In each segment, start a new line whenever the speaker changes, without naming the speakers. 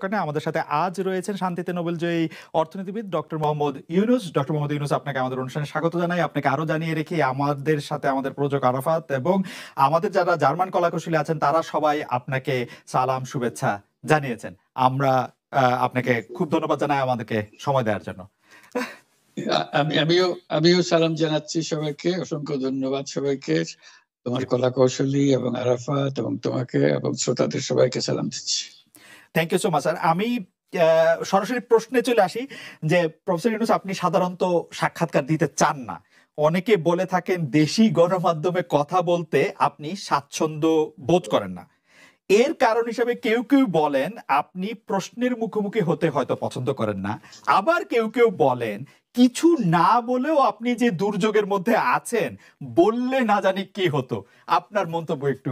সাক্ষাৎকারে আমাদের সাথে আজ রয়েছেন শান্তিতে নোবেলজয়ী অর্থনীতিবিদ ডক্টর মোহাম্মদ ইউনুস। ডক্টর মোহাম্মদ ইউনুস, আপনাকে আমাদের অনুষ্ঠানে স্বাগত জানাই। আপনাকে আরো জানিয়ে রেখে আমাদের সাথে আমাদের প্রযোজক আরাফাত এবং আমাদের যারা জার্মান কলাকুশলী আছেন তারা সবাই আপনাকে সালাম শুভেচ্ছা জানিয়েছেন। আমরা আপনাকে খুব ধন্যবাদ জানাই আমাদেরকে সময় দেওয়ার জন্য।
আমিও সালাম জানাচ্ছি সবাইকে, অসংখ্য ধন্যবাদ সবাইকে, তোমার কলা কৌশলী এবং আরাফাত এবং তোমাকে এবং শ্রোতাদের সবাইকে সালাম দিচ্ছি।
Thank you so much sir. আমি সরাসরি প্রশ্নে চলে আসি যে প্রফেসর ইউনুস, আপনি সাধারণত সাক্ষাৎকার দিতে চান না। অনেকে বলে থাকেন দেশি গণমাধ্যমে কথা বলতে আপনি স্বাচ্ছন্দ্য বোধ করেন না। এর কারণ হিসেবে কেউ কেউ বলেন আপনি প্রশ্নের মুখোমুখি হতে হয়তো পছন্দ করেন না, আবার কেউ কেউ বলেন কিছু না বলেও আপনি যে দুর্যোগের মধ্যে আছেন, বললে না জানি কি হতো। আপনার মন্তব্য একটু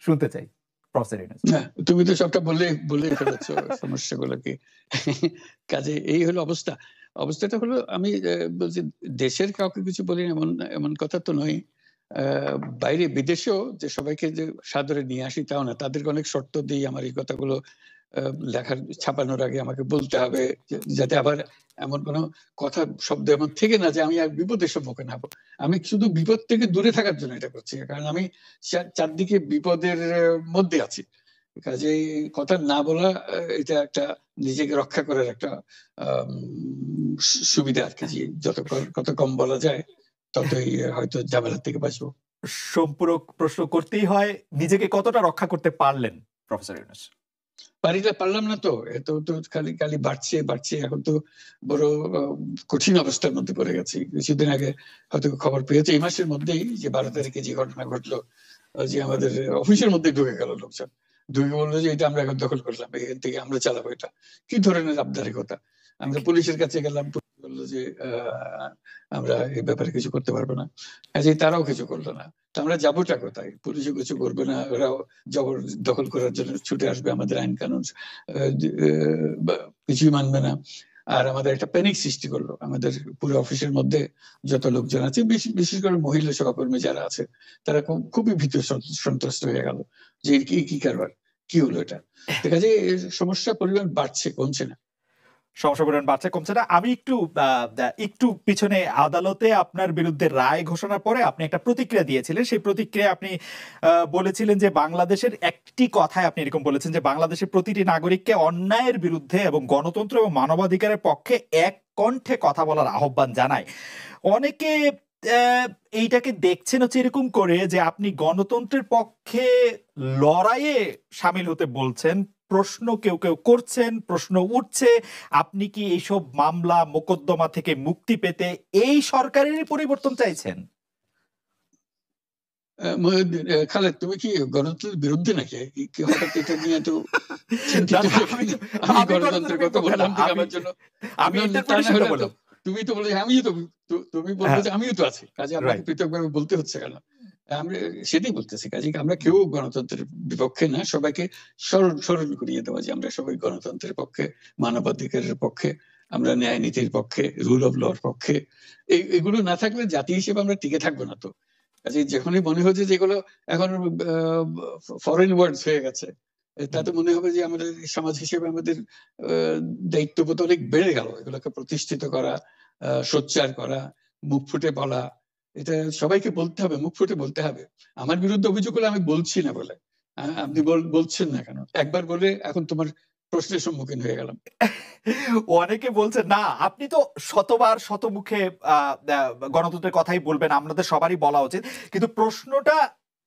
শুনতে চাই প্রফেসর ইউনুস।
তুমি তো সবটা বলে ফেলেছো সমস্যাগুলো কি। কাজে এই হলো অবস্থাটা হলো, আমি বলছি দেশের কাউকে কিছু বলি এমন কথা তো নয়। বাইরে বিদেশেও যে সবাইকে যে সাদরে নিয়ে আসি তাও না, তাদেরকে অনেক শর্ত দিই আমার এই কথাগুলো লেখার ছাপানোর আগে আমাকে বলতে হবে, যাতে আবার এমন কোনো কথা শব্দ এমন থেকে না যে আমি আর বিপদের সম্মুখীন হবো। আমি শুধু বিপদ থেকে দূরে থাকার জন্য এটা করছি, কারণ আমি চারদিকে বিপদের মধ্যে আছি। কাজে কথা না বলা এটা একটা নিজেকে রক্ষা করার একটা সুবিধা আর কি। কত কম বলা যায় ততই হয়তো ঝামেলা থেকে বাঁচবো।
সম্পূরক প্রশ্ন করতেই হয়, নিজেকে কতটা রক্ষা করতে পারলেন প্রফেসর ইউনুস?
পারলাম না তো, এত তো খালি বাড়ছে। এখন তো বড় কঠিন অবস্থার মধ্যে পড়ে গেছি। কিছুদিন আগে হয়তো খবর পেয়েছে এই মাসের মধ্যেই যে 12 তারিখে যে ঘটনা ঘটলো, যে আমাদের অফিসের মধ্যে ঢুকে গেল লোকজন, ঢুকে বললো যে এটা আমরা এখন দখল করলাম, এখান থেকে আমরা চালাবো। এটা কি ধরনের আবদারিকতা! আমরা পুলিশের কাছে গেলাম, বললো যে আমরা এই ব্যাপারে কিছু করতে পারবো না। তারাও কিছু করলো না। আমরা যাবোটা কোথায়? পুলিশও কিছু করবে না, ওরাও জবর দখল করার জন্য ছুটে আসবে, আমাদের আইন কানুন কিছুই মানবে না। আর আমাদের একটা প্যানিক সৃষ্টি করলো আমাদের পুরো অফিসের মধ্যে। যত লোকজন আছে, বিশেষ করে মহিলা সহকর্মী যারা আছে, তারা খুবই ভীত সন্ত্রস্ত হয়ে গেল যে কি কারবার, কি হলো এটা। দেখা যায় সমস্যা পরিমাণ বাড়ছে, কমছে না।
সমস্যা পরিমাণ বাড়ছে, কমছে না। আমি একটু পিছনে আদালতে আপনার বিরুদ্ধে রায় ঘোষণার পরে আপনি একটা প্রতিক্রিয়া দিয়েছিলেন। সেই প্রতিক্রিয়া আপনি বলেছিলেন যে বাংলাদেশের একটি কথায় আপনি এরকম বলেছেন যে বাংলাদেশের প্রতিটি নাগরিককে অন্যায়ের বিরুদ্ধে এবং গণতন্ত্র এবং মানবাধিকারের পক্ষে এক কণ্ঠে কথা বলার আহ্বান জানায়। অনেকে এইটাকে দেখছেন হচ্ছে এরকম করে যে আপনি গণতন্ত্রের পক্ষে লড়াইয়ে সামিল হতে বলছেন। প্রশ্ন কেউ করছেন, প্রশ্ন উঠছে, আপনি কি এইসব মামলা মোকদ্দমা থেকে মুক্তি পেতে এই সরকারেরই পরিবর্তন চাইছেন?
খালেদ, তুমি কি গণতন্ত্রের বিরুদ্ধে নাকি? হঠাৎ এটা নিয়ে তো গণতন্ত্রের কথা বললাম আমার জন্য। তুমি তো বলে তুমি বলবো যে আমিও তো আছি, কাজে আমাকে পৃথকভাবে বলতে হচ্ছে কেন? আমরা সেটাই বলতেছি। কাজে আমরা কেউ গণতন্ত্রের বিপক্ষে না, সবাইকে স্মরণ করিয়ে দেওয়া যে আমরা সবাই গণতন্ত্রের পক্ষে, মানবাধিকারের পক্ষে, আমরা ন্যায় নীতির পক্ষে, রুল অফ লর পক্ষে। এগুলো না থাকলে জাতি হিসেবে আমরা টিকে থাকবো না তো। কাজে যখনই মনে হচ্ছে যেগুলো এখন ফরেন ওয়ার্ডস হয়ে গেছে, তাতে মনে হবে যে আমাদের সমাজ হিসেবে আমাদের দায়িত্ববোধ অনেক বেড়ে গেল। এগুলোকে প্রতিষ্ঠিত করা, সোচ্চার করা, মুখ ফুটে বলা, এটা সবাইকে বলতে হবে, মুখ ফুটে বলতে হবে। আমার বিরুদ্ধে অভিযোগ করলে আমি বলছি না বলে, আপনি বলছেন না কেন? একবার বলে এখন তোমার প্রশ্নের সম্মুখীন হয়ে গেলাম।
অনেকে বলছে না, আপনি তো শতবার শতমুখে গণতন্ত্রের কথাই বলবেন, আমাদের সবারই বলা উচিত। কিন্তু প্রশ্নটা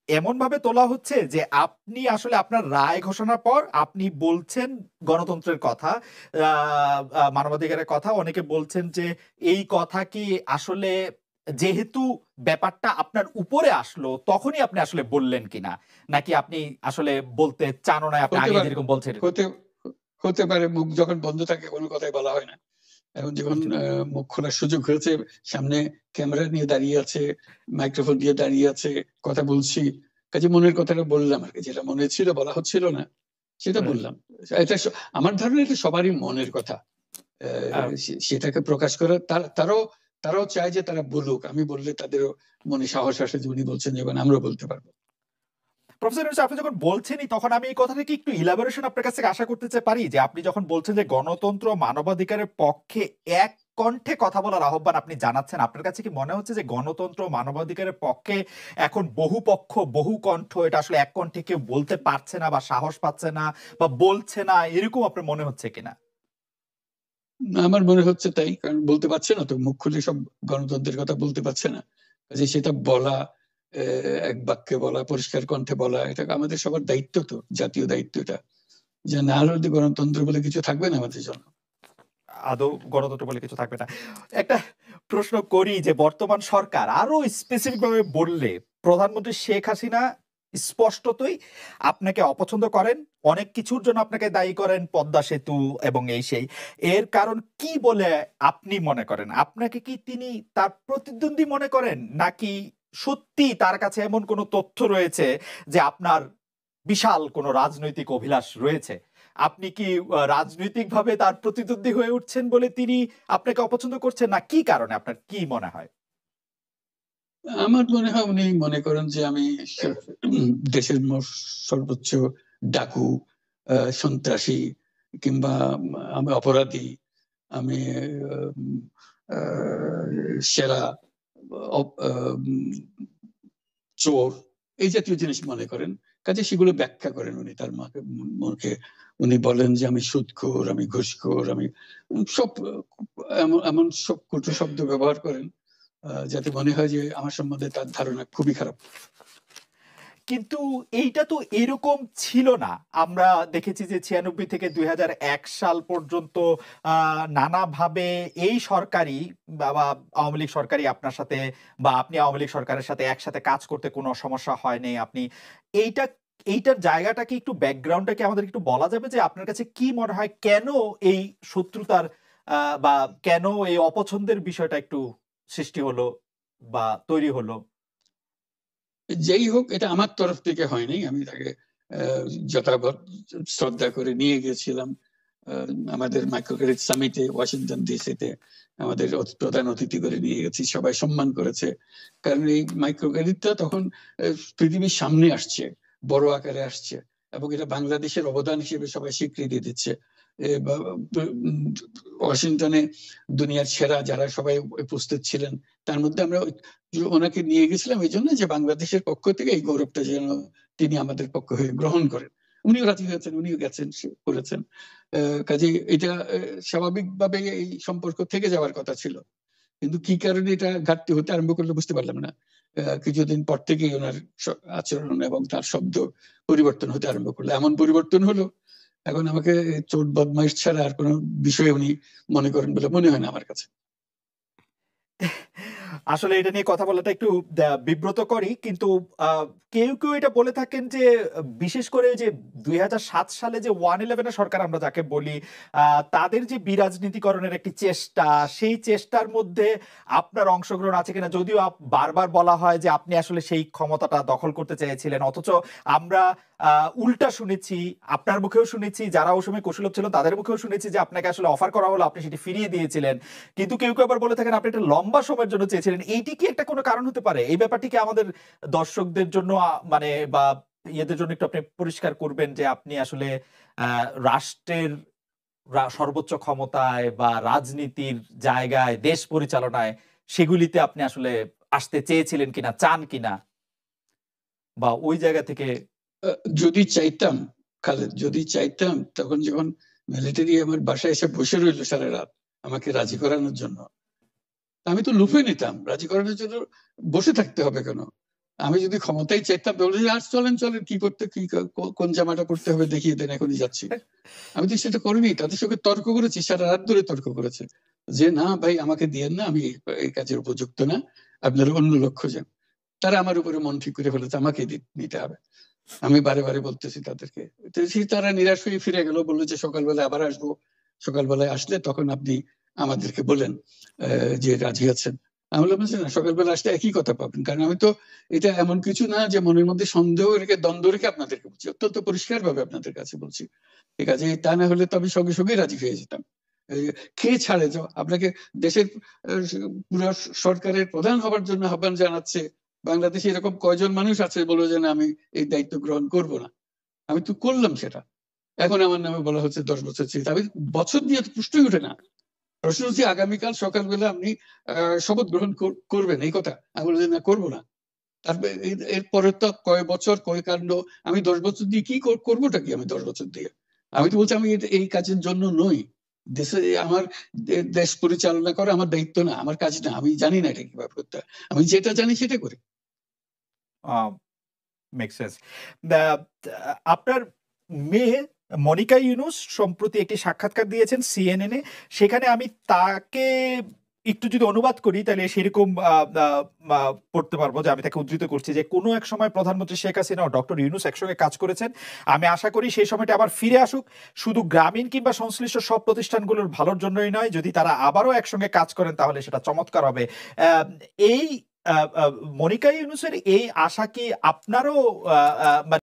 এমন ভাবে তোলা হচ্ছে যে আপনি আসলে আপনার রায় ঘোষণার পর আপনি বলছেন গণতন্ত্রের কথা, মানবাধিকারের কথা। অনেকে বলছেন যে এই কথা কি আসলে যেহেতু ব্যাপারটা আপনার উপরে আসলো তখনই আপনি আসলে বললেন কিনা, নাকি আপনি আসলে বলতে চানও না, আপনি আগে যেরকম বলছেন।
হতে পারে, মুখ যখন বন্ধ থাকে কোনো কথাই বলা হয় না। এখন যখন মুখ খোলার সুযোগ হয়েছে, সামনে ক্যামেরা নিয়ে দাঁড়িয়ে আছে, মাইক্রোফোন দিয়ে দাঁড়িয়ে আছে, কথা বলছি, কাজে মনের কথাটা বললাম আর কি। যেটা মনে ছিল বলা হচ্ছিল না সেটা বললাম। এটা আমার ধারণা এটা সবারই মনের কথা, সেটাকে প্রকাশ করা। তারাও চায় যে তারা বলুক, আমি বললে তাদেরও মনে সাহস আসে যে উনি বলছেন, যখন আমরাও বলতে পারবো।
প্রফেসর ইউনূস, আপনি যখন বলছেনই তখন আমি এই কথাটা কি একটু ইলাবোরেশন আপনার কাছ থেকে আশা করতে পারি, যে আপনি যখন বলছেন যে গণতন্ত্র মানবাধিকারের পক্ষে এক কণ্ঠে কথা বলার আহ্বান আপনি জানাচ্ছেন, আপনার কাছে কি মনে হচ্ছে যে গণতন্ত্র মানবাধিকারের পক্ষে এখন বহু পক্ষ বহু কণ্ঠ, এটা আসলে এক কণ্ঠে কেউ বলতে পারছে না বা সাহস পাচ্ছে না বা বলছে না, এরকম আপনার মনে হচ্ছে কিনা?
আমার মনে হচ্ছে তাই, কারণ বলতে পারছে না তো, মুখ খুলে সব গণতন্ত্রের কথা বলতে পারছে না, কাজে সেটা বলা, এক বাক্যে বলা, পরিষ্কার কণ্ঠে বলা, এটা আমাদের সবার দায়িত্ব, তো জাতীয় দায়িত্ব এটা, যে না হলে গণতন্ত্র বলে কিছু থাকবে না আমাদের জন্য।
আদৌ গণতন্ত্র বলে কিছু থাকবে না। একটা প্রশ্ন করি যে বর্তমান সরকার আরো স্পেসিফিক ভাবে বললে, প্রধানমন্ত্রী শেখ হাসিনা স্পষ্টতই আপনাকে অপছন্দ করেন, অনেক কিছুর জন্য আপনাকে দায়ী করেন, পদ্মা সেতু এবং এই সেই। এর কারণ কি বলে আপনি মনে করেন? আপনাকে কি তিনি তার প্রতিদ্বন্দ্বী মনে করেন, নাকি সত্যি তার কাছে এমন কোনো তথ্য রয়েছে যে আপনার বিশাল কোনো রাজনৈতিক অভিলাষ রয়েছে? আপনি কি রাজনৈতিকভাবে তার প্রতিদ্বন্দ্বী হয়ে উঠছেন বলে তিনি আপনাকে অপছন্দ করছেন, না কি কারণে, আপনার কি মনে হয়?
আমার মনে হয় উনি মনে করেন যে আমি দেশের সর্বোচ্চ ডাকু, সন্ত্রাসী, কিংবা আমি অপরাধী, আমি সেরা চোর, এই জাতীয় জিনিস মনে করেন। কাজে সেগুলো ব্যাখ্যা করেন উনি তার মুখে। উনি বলেন যে আমি সুদখোর, আমি ঘুষখোর, আমি সব এমন সব কটু শব্দ ব্যবহার করেন, যাতে মনে হয় যে আমার সম্বন্ধে তার ধারণা খুবই খারাপ।
কিন্তু এইটা তো এরকম ছিল না। আমরা দেখেছি যে 96 থেকে 2001 সাল পর্যন্ত নানাভাবে এই সরকারি বা আওয়ামী লীগ সরকারি আপনার সাথে, বা আপনি আওয়ামী লীগ সরকারের সাথে একসাথে কাজ করতে কোনো সমস্যা হয়নি। আপনি এইটা, এইটার জায়গাটাকে একটু, ব্যাকগ্রাউন্ডটাকে আমাদের একটু বলা যাবে যে আপনার কাছে কি মনে হয় কেন এই শত্রুতার বা কেন এই অপছন্দের বিষয়টা একটু সৃষ্টি হলো বা তৈরি হলো?
যেই হোক, এটা আমার তরফ থেকে হয়নি। আমি তাকে যথাযথ শ্রদ্ধা করে নিয়ে গেছিলাম আমাদের মাইক্রোক্রেডিট সামিটে ওয়াশিংটন ডিসিতে। আমাদের প্রধান অতিথি করে নিয়ে গেছি, সবাই সম্মান করেছে। কারণ এই মাইক্রোক্রেডিটটা তখন পৃথিবীর সামনে আসছে, বড় আকারে আসছে, এবং এটা বাংলাদেশের অবদান হিসেবে সবাই স্বীকৃতি দিচ্ছে। ওয়াশিংটনে দুনিয়ার সেরা যারা সবাই উপস্থিত ছিলেন, তার মধ্যে আমরা ওনাকে নিয়ে গেছিলাম এই জন্য যে বাংলাদেশের পক্ষ থেকে এই গৌরবটা যেন তিনি আমাদের পক্ষ হয়ে গ্রহণ করেন। উনিও রাজি হয়েছেন, উনিও গেছেন, করেছেন। কাজে এটা স্বাভাবিকভাবে এই সম্পর্ক থেকে যাওয়ার কথা ছিল, কিন্তু কি কারণে এটা ঘাটতি হতে আরম্ভ করলো বুঝতে পারলাম না। কিছুদিন পর থেকেই ওনার আচরণ এবং তার শব্দ পরিবর্তন হতে আরম্ভ করলো। এমন পরিবর্তন হলো, এখন আমাকে চোর বদমাইশ ছাড়া আর কোনো বিষয় উনি মনে করেন বলে মনে হয় না আমার কাছে।
আসলে এটা নিয়ে কথা বলাটা একটু বিব্রতকরই, কিন্তু কেউ কেউ এটা বলে থাকেন যে বিশেষ করে যে 2007 সালে যে 111 সরকার আমরা যাকে বলি, তাদের যে বিরাজনীতিকরণের একটি চেষ্টা, সেই চেষ্টার মধ্যে আপনার অংশগ্রহণ আছে কিনা। যদিও বারবার বলা হয় যে আপনি আসলে সেই ক্ষমতাটা দখল করতে চেয়েছিলেন, অথচ আমরা উল্টা শুনেছি, আপনার মুখেও শুনেছি, যারা ওই সময় কুশলভ ছিল তাদের মুখেও শুনেছি যে আপনাকে আসলে অফার করা হলো, আপনি সেটি ফিরিয়ে দিয়েছিলেন। কিন্তু কেউ কেউ আবার বলে থাকেন আপনি একটা লম্বা সময়ের জন্য চেয়েছিলেন। এইটি কি একটা কোনো কারণ হতে পারে? এই ব্যাপারটি কি আমাদের দর্শকদের জন্য মানে বা ইয়েদের জন্য একটু আপনি পরিষ্কার করবেন যে আপনি আসলে রাষ্ট্রের সর্বোচ্চ ক্ষমতায় বা রাজনীতির জায়গায়, দেশ পরিচালনায়, সেগুলিতে আপনি আসলে আসতে চেয়েছিলেন কিনা, চান কিনা, বা ওই জায়গা থেকে?
যদি চাইতাম, খালেদ, যদি চাইতাম, তখন যখন মিলিটারি আমার বাসায় এসে বসে রইল সারা রাত আমাকে রাজি করানোর জন্য, আমি তো লুফে নিতাম। রাজি করানোর জন্য বসে থাকতে হবে কেন? আমি যদি ক্ষমতাই চাইতাম, বলে আজ চলেন চলেন, কি করতে, কি কোন জামাটা পড়তে হবে দেখিয়ে দেন, এখনই যাচ্ছি। আমি তো সেটা করিনি, তাদের সঙ্গে তর্ক করেছি, সারা রাত ধরে তর্ক করেছে যে না ভাই, আমাকে দিয়েন না, আমি এই কাজের উপযুক্ত না, আপনারা অন্য লক্ষ্য যান। তারা আমার উপরে মন ঠিক করে ফেলেছে আমাকে নিতে হবে। আমি বারে বারে বলতেছি তাদেরকে, তারা নিরাশ হয়ে ফিরে গেল, বললো যে সকালবেলা আবার আসবো, সকালবেলায় আসলে তখন আপনি আমাদেরকে বলেন যে রাজি আছেন। আমি বললাম না, সকালবেলা আসলে একই কথা পাবেন, কারণ আমি তো এটা এমন কিছু না যে মনের মধ্যে সন্দেহ রেখে, দ্বন্দ্ব রেখে আপনাদেরকে বলছি, অত্যন্ত পরিষ্কার ভাবে আপনাদের কাছে বলছি। ঠিক আছে, তা না হলে তো আমি সঙ্গে সঙ্গে রাজি হয়ে যেতাম। খেয়ে ছাড়ে যাও, আপনাকে দেশের পুরো সরকারের প্রধান হবার জন্য আহ্বান জানাচ্ছে, বাংলাদেশে এরকম কয়জন মানুষ আছে বলো যে না আমি এই দায়িত্ব গ্রহণ করব না, আমি তো করলাম সেটা। এখন আমার নামে বলা হচ্ছে 10 বছর চিন্তা, আমি বছর দিয়ে তো প্রশ্নই ওঠে না। প্রশ্ন হচ্ছে আগামীকাল সকালবেলা আপনি শপথ গ্রহণ করবেন, এই কথা। আমি বললাম যে না, করবো না। তারপরে এরপরে তো কয় বছর কয় কাণ্ড, আমি 10 বছর দিয়ে কি করবোটা কি? আমি 10 বছর দিয়ে, আমি তো বলছি আমি এই কাজের জন্য নই। দেশে আমার দেশ পরিচালনা করা আমার দায়িত্ব না, আমার কাজ না, আমি জানি না এটা কিভাবে করতে হয়, আমি যেটা জানি সেটা করি।
Make sense. আপনার মেয়ে মনিকা ইউনুস সম্প্রতি একটি সাক্ষাৎকার দিয়েছেন সিএনএন এ। সেখানে আমি তাকে একটু যদি অনুবাদ করি তাহলে সেরকম পড়তে পারবো, যে আমি তাকে উদ্ধৃত করছি যে কোনো এক সময় প্রধানমন্ত্রী শেখ হাসিনা ও ডক্টর ইউনুস একসঙ্গে কাজ করেছেন। আমি আশা করি সেই সময়টা আবার ফিরে আসুক, শুধু গ্রামীণ কিংবা সংশ্লিষ্ট সব প্রতিষ্ঠানগুলোর ভালোর জন্যই নয়, যদি তারা আবারও একসঙ্গে কাজ করেন তাহলে সেটা চমৎকার হবে। এই মনিকা ইউনুসের এই আশা কি আপনারও